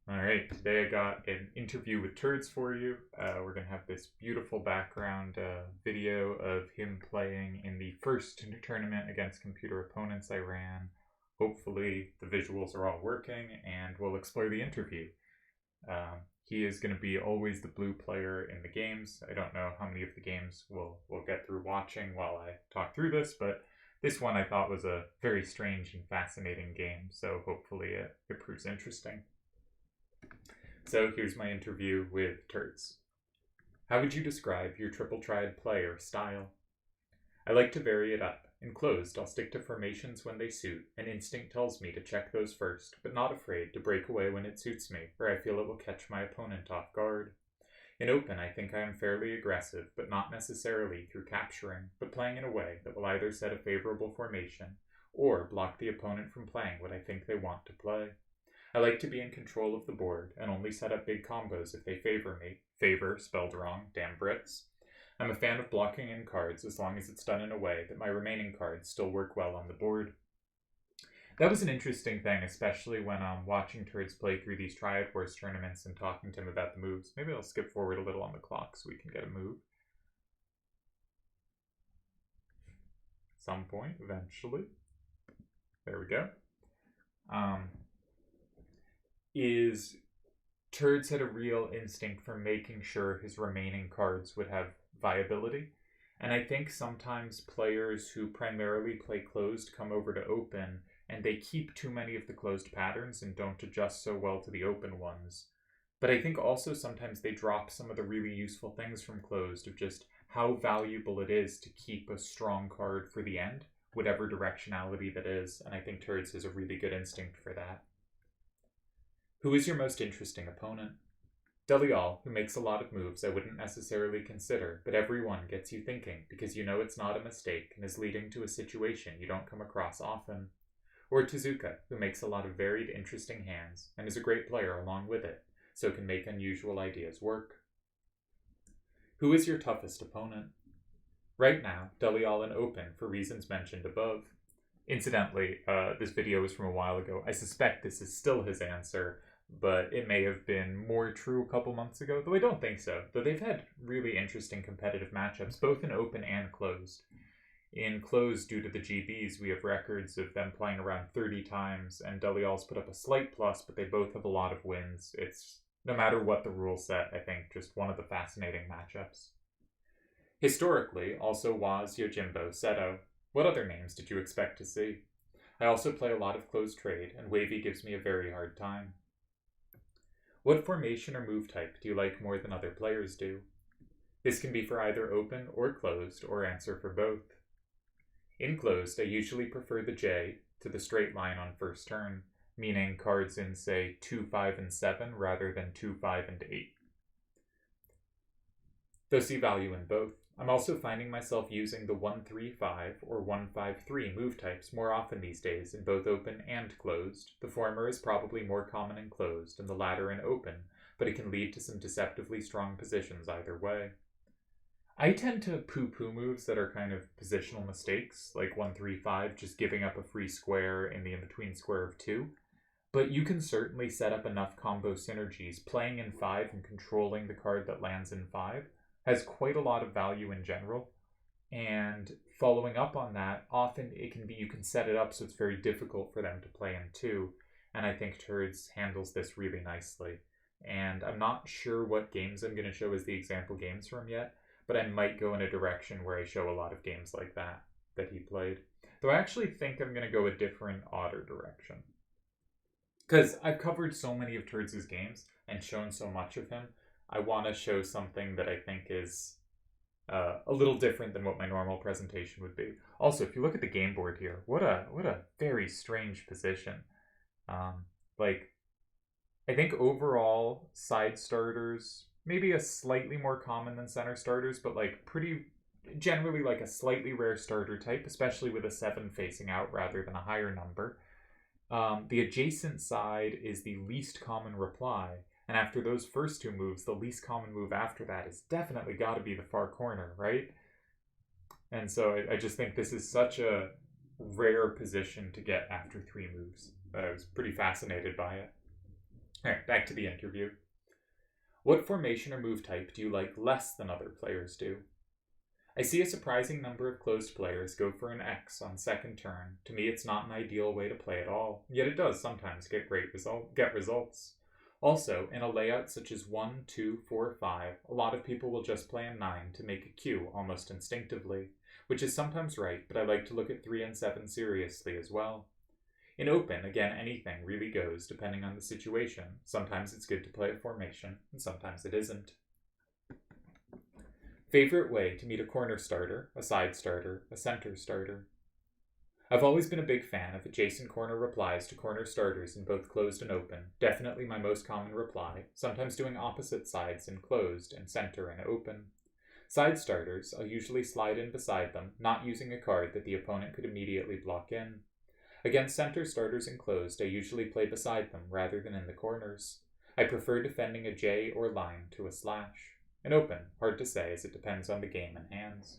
All right, today I got an interview with Turds for you. We're going to have this beautiful background video of him playing in the first tournament against computer opponents I ran. Hopefully, the visuals are all working, and we'll explore the interview. He is going to be always the blue player in the games. I don't know how many of the games we'll get through watching while I talk through this, but this one I thought was a very strange and fascinating game, so hopefully it proves interesting. So here's my interview with Turds. How would you describe your triple triad play or style? I like to vary it up. In closed, I'll stick to formations when they suit, and instinct tells me to check those first, but not afraid to break away when it suits me, or I feel it will catch my opponent off guard. In open, I think I am fairly aggressive, but not necessarily through capturing, but playing in a way that will either set a favorable formation, or block the opponent from playing what I think they want to play. I like to be in control of the board and only set up big combos if they favor me. Favor, spelled wrong, damn Brits. I'm a fan of blocking in cards as long as it's done in a way that my remaining cards still work well on the board. That was an interesting thing, especially when watching Turds play through these Triad Wars tournaments and talking to him about the moves. Maybe I'll skip forward a little on the clock so we can get a move. Some point, eventually. There we go. Turds had a real instinct for making sure his remaining cards would have viability. And I think sometimes players who primarily play closed come over to open and they keep too many of the closed patterns and don't adjust so well to the open ones. But I think also sometimes they drop some of the really useful things from closed of just how valuable it is to keep a strong card for the end, whatever directionality that is. And I think Turds has a really good instinct for that. Who is your most interesting opponent? Delial, who makes a lot of moves I wouldn't necessarily consider, but every one gets you thinking because you know it's not a mistake and is leading to a situation you don't come across often. Or Tezuka, who makes a lot of varied, interesting hands and is a great player along with it, so can make unusual ideas work. Who is your toughest opponent? Right now, Delial in open for reasons mentioned above. Incidentally, this video was from a while ago. I suspect this is still his answer, but it may have been more true a couple months ago, though I don't think so. Though they've had really interesting competitive matchups, both in open and closed. In closed, due to the GBs, we have records of them playing around 30 times, and Delial's put up a slight plus, but they both have a lot of wins. It's, no matter what the rule set, I think, just one of the fascinating matchups. Historically, also was Yojimbo, Seto. What other names did you expect to see? I also play a lot of closed trade, and Wavy gives me a very hard time. What formation or move type do you like more than other players do? This can be for either open or closed, or answer for both. In closed, I usually prefer the J to the straight line on first turn, meaning cards in, say, 2, 5, and 7 rather than 2, 5, and 8. Though see value in both, I'm also finding myself using the 1-3-5 or 1-5-3 move types more often these days in both open and closed. The former is probably more common in closed and the latter in open, but it can lead to some deceptively strong positions either way. I tend to poo-poo moves that are kind of positional mistakes, like 1-3-5, just giving up a free square in the in-between square of 2. But you can certainly set up enough combo synergies. Playing in 5 and controlling the card that lands in 5 has quite a lot of value in general, and following up on that, often it can be you can set it up so it's very difficult for them to play in 2, and I think Turds handles this really nicely. And I'm not sure what games I'm going to show as the example games from yet, but I might go in a direction where I show a lot of games like that he played. Though I actually think I'm going to go a different, odder direction. Because I've covered so many of Turds' games and shown so much of him, I want to show something that I think is a little different than what my normal presentation would be. Also, if you look at the game board here, what a very strange position. I think overall side starters, maybe a slightly more common than center starters, but pretty generally a slightly rare starter type, especially with a 7 facing out rather than a higher number. The adjacent side is the least common reply. And after those first 2 moves, the least common move after that has definitely got to be the far corner, right? And so I just think this is such a rare position to get after 3 moves. I was pretty fascinated by it. Alright, back to the interview. What formation or move type do you like less than other players do? I see a surprising number of closed players go for an X on second turn. To me, it's not an ideal way to play at all, yet it does sometimes get results. Also, in a layout such as 1, 2, 4, 5, a lot of people will just play a 9 to make a Q almost instinctively, which is sometimes right, but I like to look at 3 and 7 seriously as well. In open, again, anything really goes depending on the situation. Sometimes it's good to play a formation, and sometimes it isn't. Favorite way to meet a corner starter, a side starter, a center starter. I've always been a big fan of adjacent corner replies to corner starters in both closed and open, definitely my most common reply, sometimes doing opposite sides in closed and center and open. Side starters, I'll usually slide in beside them, not using a card that the opponent could immediately block in. Against center starters in closed, I usually play beside them rather than in the corners. I prefer defending a J or line to a slash. In open, hard to say as it depends on the game and hands.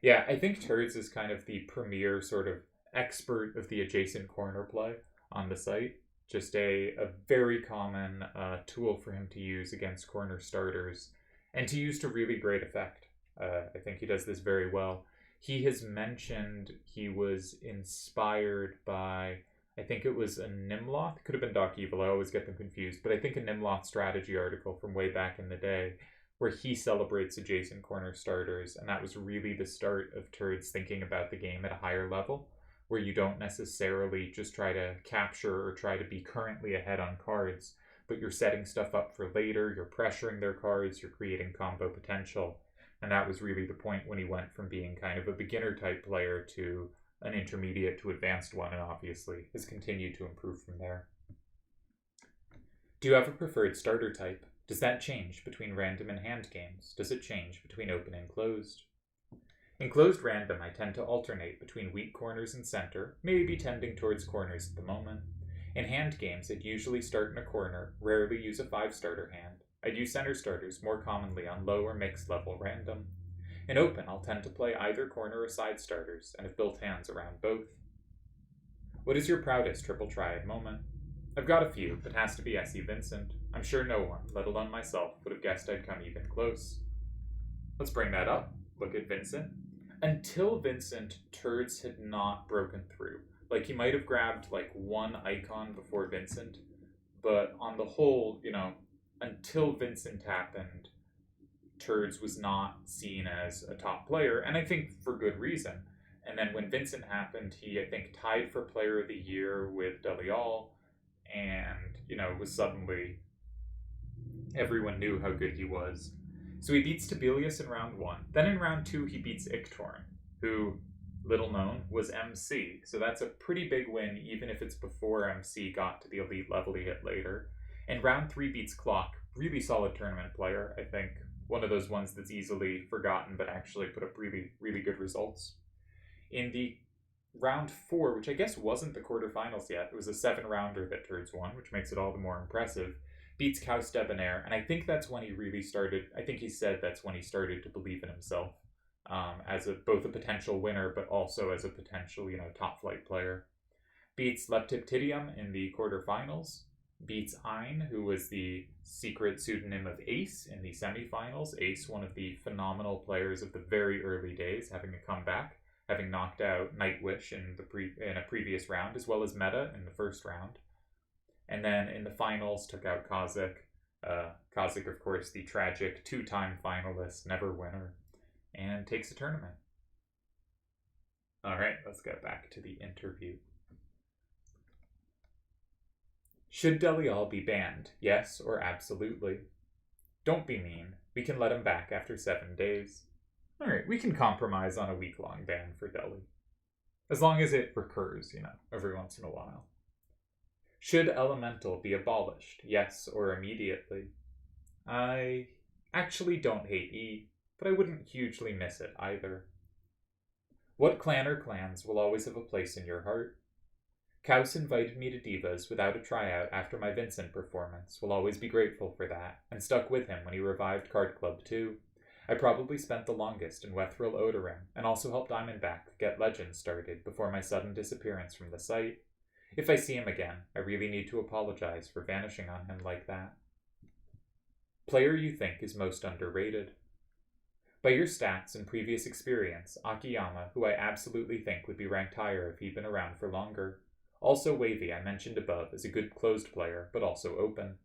Yeah, I think Turds is kind of the premier sort of expert of the adjacent corner play on the site. Just a very common tool for him to use against corner starters and to use to really great effect. I think he does this very well. He has mentioned he was inspired by, I think it was a Nimloth, could have been Doc Evil, I always get them confused, but I think a Nimloth strategy article from way back in the day where he celebrates adjacent corner starters, and that was really the start of Turds thinking about the game at a higher level, where you don't necessarily just try to capture or try to be currently ahead on cards, but you're setting stuff up for later, you're pressuring their cards, you're creating combo potential. And that was really the point when he went from being kind of a beginner type player to an intermediate to advanced one, and obviously has continued to improve from there. Do you have a preferred starter type? Does that change between random and hand games? Does it change between open and closed? In closed random, I tend to alternate between weak corners and center, maybe tending towards corners at the moment. In hand games, I'd usually start in a corner, rarely use a 5-starter hand. I'd use center starters more commonly on low or mixed level random. In open, I'll tend to play either corner or side starters, and have built hands around both. What is your proudest triple triad moment? I've got a few, but has to be SE Vincent. I'm sure no one, let alone myself, would have guessed I'd come even close. Let's bring that up. Look at Vincent. Until Vincent, Turds had not broken through. Like, he might have grabbed, like, one icon before Vincent, but on the whole, until Vincent happened, Turds was not seen as a top player, and I think for good reason. And then when Vincent happened, he, I think, tied for Player of the Year with Delial, and, was suddenly, everyone knew how good he was. So he beats Tibelius in round 1. Then in round 2, he beats Ictorn, who, little known, was MC. So that's a pretty big win, even if it's before MC got to the elite level he hit later. And round 3 beats Clock. Really solid tournament player, I think. One of those ones that's easily forgotten, but actually put up really, really good results. In the round 4, which I guess wasn't the quarterfinals yet, it was a 7-rounder that Turds won, which makes it all the more impressive, beats Kaus Debonair, and I think that's when he really started, I think he said that's when he started to believe in himself, as both a potential winner, but also as a potential, top flight player. Beats Leptiptidium in the quarterfinals, beats Ein, who was the secret pseudonym of Ace in the semifinals. Ace, one of the phenomenal players of the very early days, having a comeback, having knocked out Nightwish in a previous round, as well as Meta in the first round. And then in the finals, took out Kazik. Kazik, of course, the tragic 2-time finalist, never winner, and takes a tournament. All right, let's get back to the interview. Should Delial be banned? Yes or absolutely? Don't be mean. We can let him back after 7 days. Alright, we can compromise on a week-long ban for Deli. As long as it recurs, every once in a while. Should Elemental be abolished? Yes or immediately? I actually don't hate E, but I wouldn't hugely miss it either. What clan or clans will always have a place in your heart? Kaus invited me to Divas without a tryout after my Vincent performance. Will always be grateful for that, and stuck with him when he revived Card Club too. I probably spent the longest in Wethril Odorim, and also helped Diamondback get Legends started before my sudden disappearance from the site. If I see him again, I really need to apologize for vanishing on him like that. Player you think is most underrated. By your stats and previous experience, Akiyama, who I absolutely think would be ranked higher if he'd been around for longer. Also Wavy, I mentioned above, is a good closed player, but also open.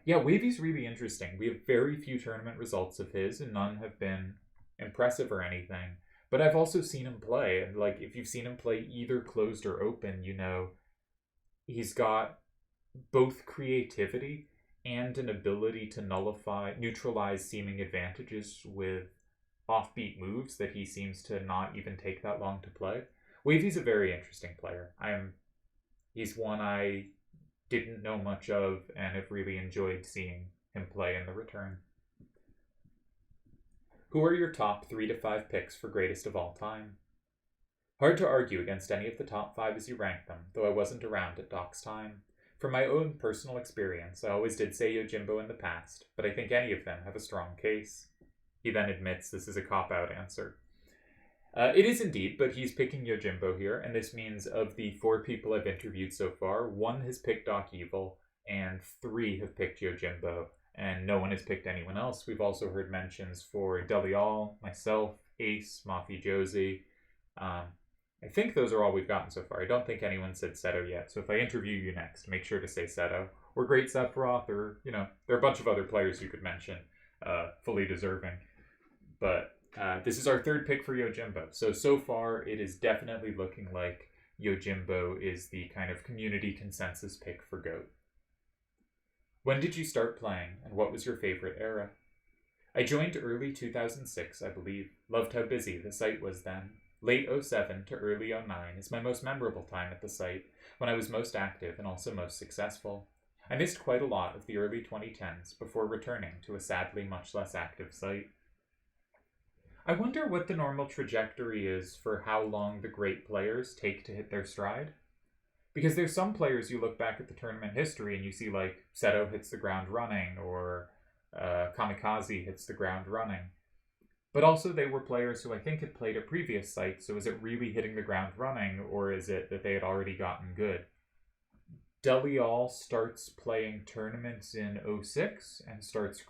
Yeah, Wavy's really interesting. We have very few tournament results of his, and none have been impressive or anything. But I've also seen him play, and if you've seen him play either closed or open, he's got both creativity and an ability to neutralize seeming advantages with offbeat moves that he seems to not even take that long to play. Wavy's a very interesting player. He's one I didn't know much of and have really enjoyed seeing him play in the return. Who are your top 3 to 5 picks for greatest of all time? Hard to argue against any of the top 5 as you rank them, though I wasn't around at Doc's time. From my own personal experience, I always did say Yojimbo in the past, but I think any of them have a strong case. He then admits this is a cop-out answer. It is indeed, but he's picking Yojimbo here, and this means of the 4 people I've interviewed so far, 1 has picked Doc Evil, and 3 have picked Yojimbo, and no one has picked anyone else. We've also heard mentions for Delial, myself, Ace, Mafi Josie. I think those are all we've gotten so far. I don't think anyone said Seto yet, so if I interview you next, make sure to say Seto, or Great Sephiroth, or, there are a bunch of other players you could mention, fully deserving. But this is our 3rd pick for Yojimbo. So far, it is definitely looking like Yojimbo is the kind of community consensus pick for GOAT. When did you start playing, and what was your favorite era? I joined early 2006, I believe. Loved how busy the site was then. Late 07 to early 09 is my most memorable time at the site, when I was most active and also most successful. I missed quite a lot of the early 2010s before returning to a sadly much less active site. I wonder what the normal trajectory is for how long the great players take to hit their stride. Because there's some players you look back at the tournament history and you see Seto hits the ground running or Kamikaze hits the ground running. But also they were players who I think had played at previous sites, so is it really hitting the ground running or is it that they had already gotten good? Delial starts playing tournaments in 06 and starts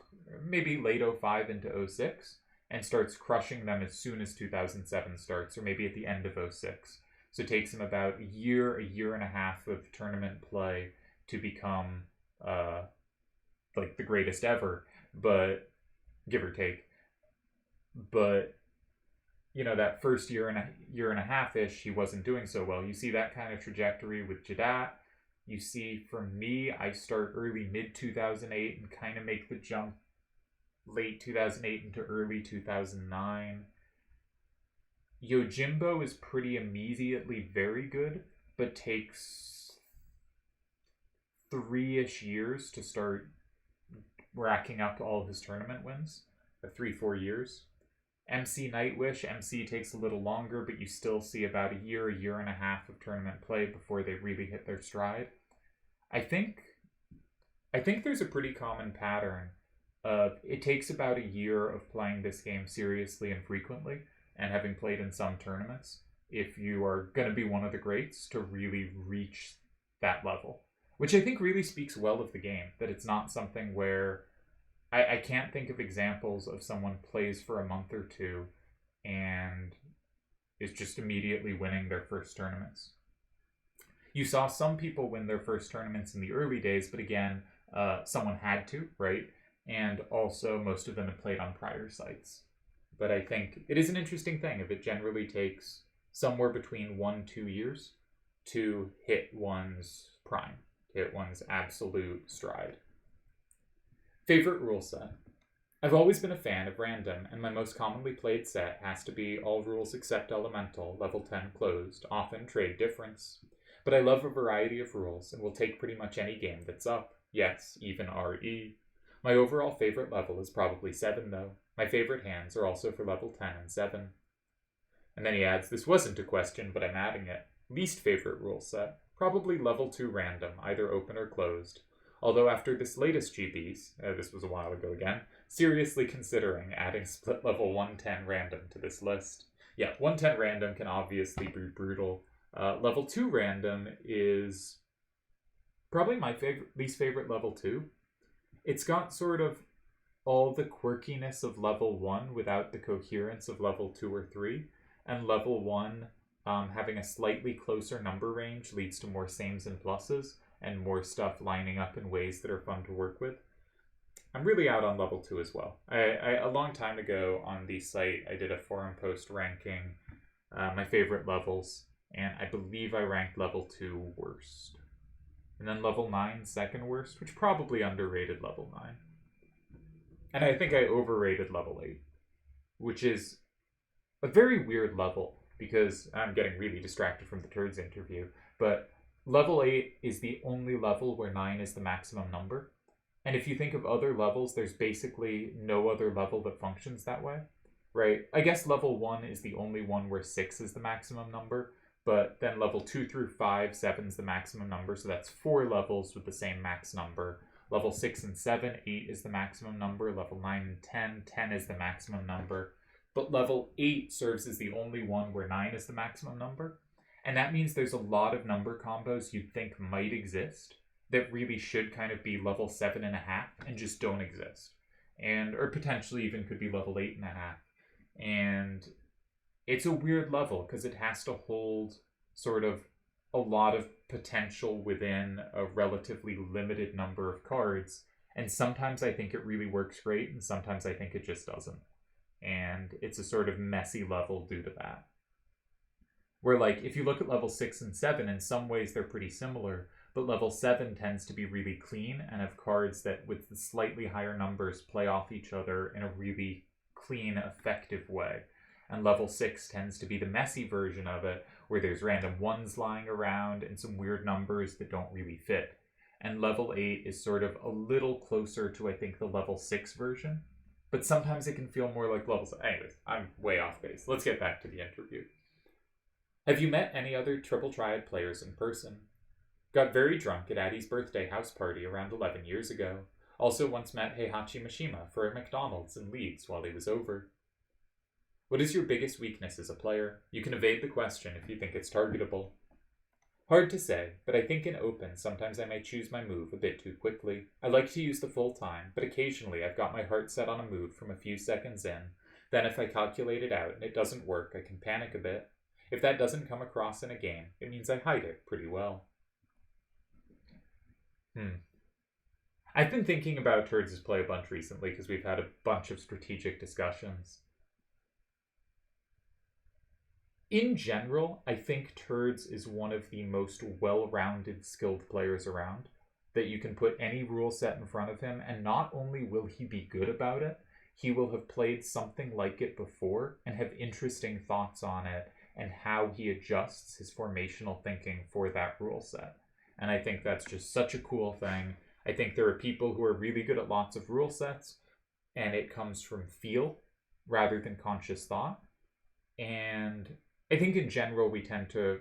maybe late 05 into 06 and starts crushing them as soon as 2007 starts, or maybe at the end of 06. So it takes him about a year and a half of tournament play to become the greatest ever, but give or take. But that first year and a half-ish, he wasn't doing so well. You see that kind of trajectory with Jadat. You see, for me, I start early mid-2008 and kind of make the jump late 2008 into early 2009. Yojimbo is pretty immediately very good, but takes 3-ish years to start racking up all of his tournament wins. 3-4 years. MC Nightwish, MC takes a little longer, but you still see about a year and a half of tournament play before they really hit their stride. I think there's a pretty common pattern of it takes about a year of playing this game seriously and frequently, and having played in some tournaments, if you are going to be one of the greats, to really reach that level. Which I think really speaks well of the game, that it's not something where I can't think of examples of someone plays for a month or two and is just immediately winning their first tournaments. You saw some people win their first tournaments in the early days, but again, someone had to, right? And also most of them had played on prior sites. But I think it is an interesting thing if it generally takes somewhere between 1-2 years to hit one's prime, to hit one's absolute stride. Favorite rule set? I've always been a fan of random, and my most commonly played set has to be all rules except elemental, level 10 closed, often trade difference. But I love a variety of rules, and will take pretty much any game that's up. Yes, even RE. My overall favorite level is probably 7 though. My favorite hands are also for level 10 and 7. And then he adds, this wasn't a question, but I'm adding it. Least favorite rule set? Probably level 2 random, either open or closed. Although after this latest GBs, this was a while ago again, seriously considering adding split level 110 random to this list. Yeah, 110 random can obviously be brutal, Level 2 random is probably my least favorite level 2. It's got sort of all the quirkiness of level 1 without the coherence of level 2 or 3. And level 1, having a slightly closer number range leads to more sames and pluses and more stuff lining up in ways that are fun to work with. I'm really out on level 2 as well. I a long time ago on the site, I did a forum post ranking my favorite levels, and I believe I ranked level 2 worst. And then level 9 second worst, which probably underrated level 9. And I think I overrated level 8, which is a very weird level because I'm getting really distracted from the Turds interview, but level 8 is the only level where 9 is the maximum number. And if you think of other levels, there's basically no other level that functions that way, right? I guess level 1 is the only one where 6 is the maximum number, but then level 2 through 5, 7 is the maximum number, so that's 4 levels with the same max number. Level 6 and 7, 8 is the maximum number. Level 9 and 10, 10 is the maximum number. But level 8 serves as the only one where 9 is the maximum number. And that means there's a lot of number combos you'd think might exist that really should kind of be level 7.5 and just don't exist. Or potentially even could be level 8.5. And it's a weird level because it has to hold sort of a lot of potential within a relatively limited number of cards. And sometimes I think it really works great, and sometimes I think it just doesn't. And it's a sort of messy level due to that. Where, like, if you look at level 6 and 7, in some ways they're pretty similar, but level 7 tends to be really clean and have cards that, with the slightly higher numbers, play off each other in a really clean, effective way. And level 6 tends to be the messy version of it, where there's random ones lying around and some weird numbers that don't really fit. And level 8 is sort of a little closer to, I think, the level 6 version. But sometimes it can feel more like level 7. Anyways, I'm way off base. Let's get back to the interview. Have you met any other Triple Triad players in person? Got very drunk at Addy's birthday house party around 11 years ago. Also once met Heihachi Mishima for a McDonald's in Leeds while he was over. What is your biggest weakness as a player? You can evade the question if you think it's targetable. Hard to say, but I think in open sometimes I may choose my move a bit too quickly. I like to use the full time, but occasionally I've got my heart set on a move from a few seconds in. Then if I calculate it out and it doesn't work, I can panic a bit. If that doesn't come across in a game, it means I hide it pretty well. I've been thinking about Turds' play a bunch recently because we've had a bunch of strategic discussions. In general, I think Turds is one of the most well-rounded, skilled players around. That you can put any rule set in front of him, and not only will he be good about it, he will have played something like it before and have interesting thoughts on it and how he adjusts his formational thinking for that rule set. And I think that's just such a cool thing. I think there are people who are really good at lots of rule sets, and it comes from feel rather than conscious thought. And I think in general we tend to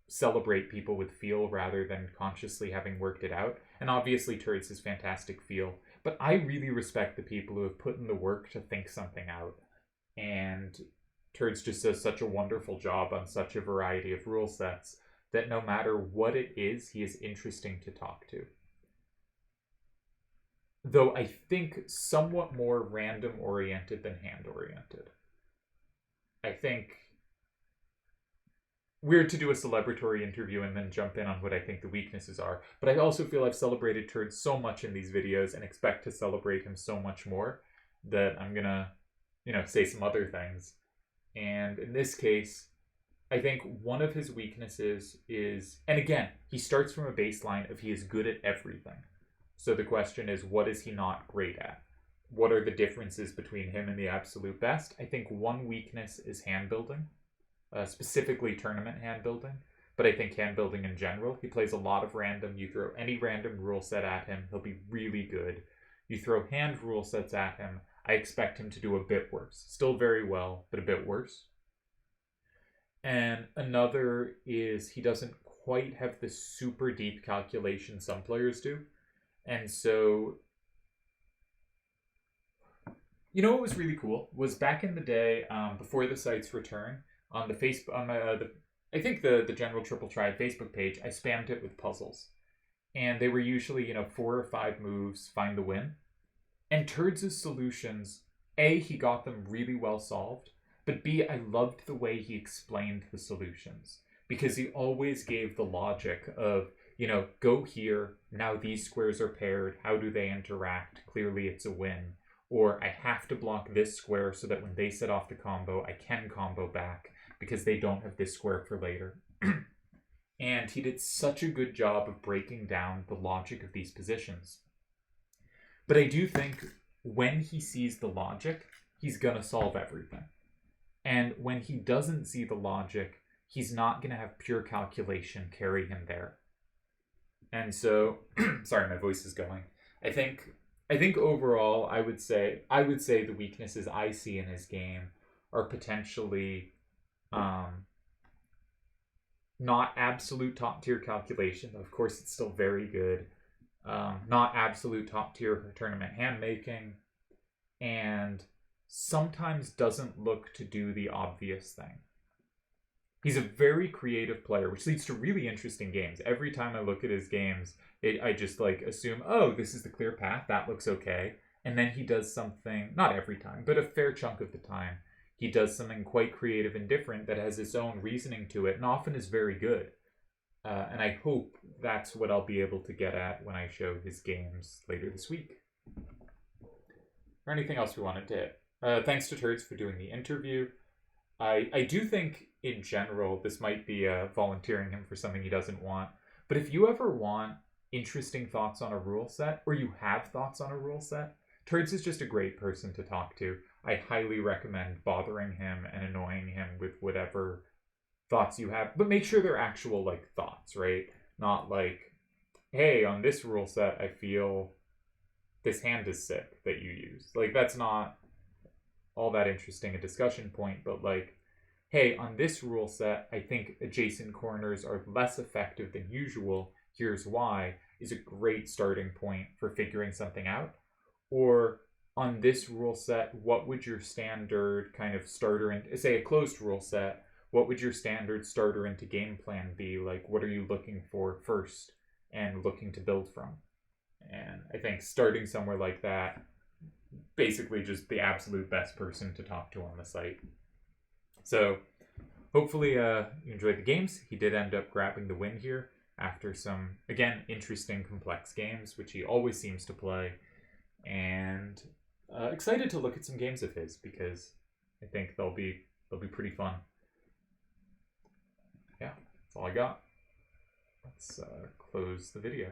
celebrate people with feel rather than consciously having worked it out. And obviously Turds has fantastic feel, but I really respect the people who have put in the work to think something out. And Turds just does such a wonderful job on such a variety of rule sets that no matter what it is, he is interesting to talk to. Though I think somewhat more random-oriented than hand-oriented. I think weird to do a celebratory interview and then jump in on what I think the weaknesses are, but I also feel I've celebrated Turds so much in these videos and expect to celebrate him so much more that I'm gonna, say some other things. And in this case, I think one of his weaknesses is, and again, he starts from a baseline of he is good at everything. So the question is, what is he not great at? What are the differences between him and the absolute best? I think one weakness is hand building, specifically tournament hand building, but I think hand building in general. He plays a lot of random. You throw any random rule set at him, he'll be really good. You throw hand rule sets at him, I expect him to do a bit worse. Still very well, but a bit worse. And another is he doesn't quite have the super deep calculation some players do. And so, what was really cool was back in the day, before the site's return, on the I think the general Triple Triad Facebook page, I spammed it with puzzles. And they were usually, 4 or 5 moves, find the win. And Turds' solutions, A, he got them really well solved, but B, I loved the way he explained the solutions. Because he always gave the logic of, go here, now these squares are paired, how do they interact? Clearly it's a win. Or I have to block this square so that when they set off the combo, I can combo back because they don't have this square for later. And he did such a good job of breaking down the logic of these positions. But I do think when he sees the logic, he's going to solve everything. And when he doesn't see the logic, he's not going to have pure calculation carry him there. And so, sorry, my voice is going. I think overall, I would say the weaknesses I see in his game are potentially not absolute top tier calculation. Of course, it's still very good. Not absolute top tier tournament hand making, and sometimes doesn't look to do the obvious thing. He's a very creative player, which leads to really interesting games. Every time I look at his games, I just assume, oh, this is the clear path, that looks okay. And then he does something, not every time, but a fair chunk of the time, he does something quite creative and different that has its own reasoning to it, and often is very good. And I hope that's what I'll be able to get at when I show his games later this week. Or anything else we wanted to hit. Thanks to Turds for doing the interview. I do think, in general, this might be volunteering him for something he doesn't want. But if you ever want interesting thoughts on a rule set, or you have thoughts on a rule set, Turds is just a great person to talk to. I highly recommend bothering him and annoying him with whatever thoughts you have. But make sure they're actual, thoughts, right? Not hey, on this rule set, I feel this hand is sick that you use. That's not all that interesting a discussion point, but hey, on this rule set, I think adjacent corners are less effective than usual. Here's why, is a great starting point for figuring something out. Or on this rule set, what would your standard kind of starter in, say a closed rule set, what would your standard starter into game plan be? What are you looking for first and looking to build from? And I think starting somewhere like that, basically just the absolute best person to talk to on the site. So hopefully you enjoyed the games. He did end up grabbing the win here after some, again, interesting, complex games, which he always seems to play. And excited to look at some games of his because I think they'll be pretty fun. Yeah, that's all I got. Let's close the video.